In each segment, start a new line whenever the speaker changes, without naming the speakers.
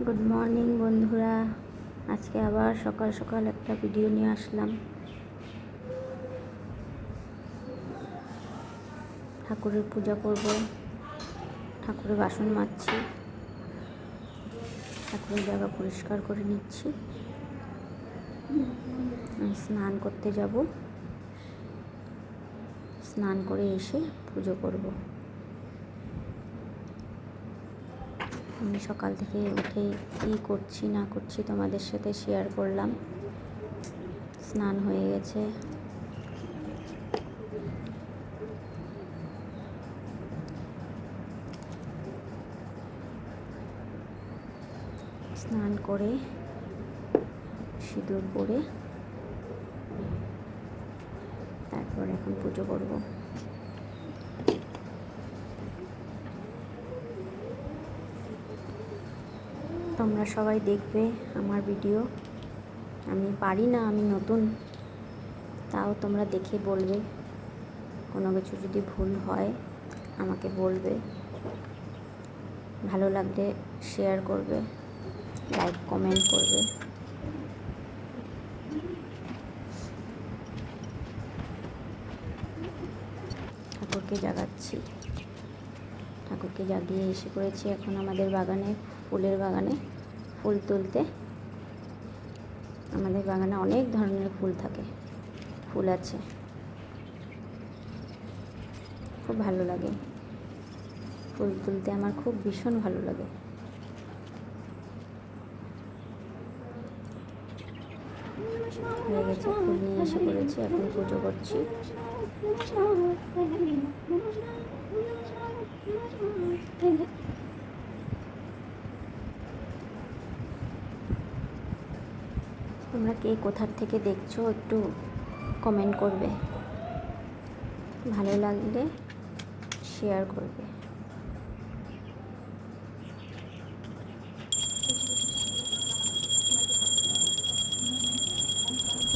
Good morning বন্ধুরা, আজকে আবার সকাল সকাল একটা ভিডিও নিয়ে আসলাম। ঠাকুরের পূজা করব, ঠাকুরের বাসন মাজছি, ঠাকুরের জায়গা পরিষ্কার করে নিচ্ছি। আমি স্নান করতে যাব, স্নান করে এসে পুজো করব। আমি সকাল থেকে উঠে কী করছি না করছি তোমাদের সাথে শেয়ার করলাম। স্নান হয়ে গেছে, স্নান করে সিঁদুর পরে তারপর এখন পুজো করব। তোমরা সবাই দেখবে আমার ভিডিও। আমি পারি না, আমি নতুন, তাও তোমরা দেখে বলবে। কোনো কিছু যদি ভুল হয় আমাকে বলবে, ভালো লাগলে শেয়ার করবে, লাইক কমেন্ট করবে। ঠাকুরকে জাগাচ্ছি, ঠাকুরকে জাগিয়ে এসে পড়েছি এখন আমাদের বাগানে, ফুলের বাগানে ফুল তুলতে। আমাদের বাগানে অনেক ধরনের ফুল থাকে, ফুল আছে, খুব ভালো লাগে। ফুল তুলতে আমার খুব ভীষণ ভালো লাগে। হয়ে গেছে, ফুল নিয়ে এসে পড়েছি, এখন পুজো করছি। তোমরা কে কোথার থেকে দেখছো একটু কমেন্ট করবে, ভালো লাগলে শেয়ার করবে।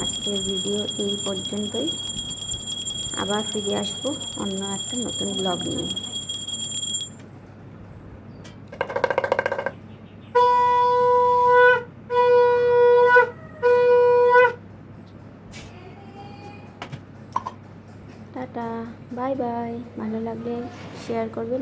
আজকের ভিডিও এই পর্যন্তই, আবার ফিরে আসবো অন্য একটা নতুন ব্লগ নিয়ে। Tata, bye bye. ভালো লাগলে শেয়ার করবে,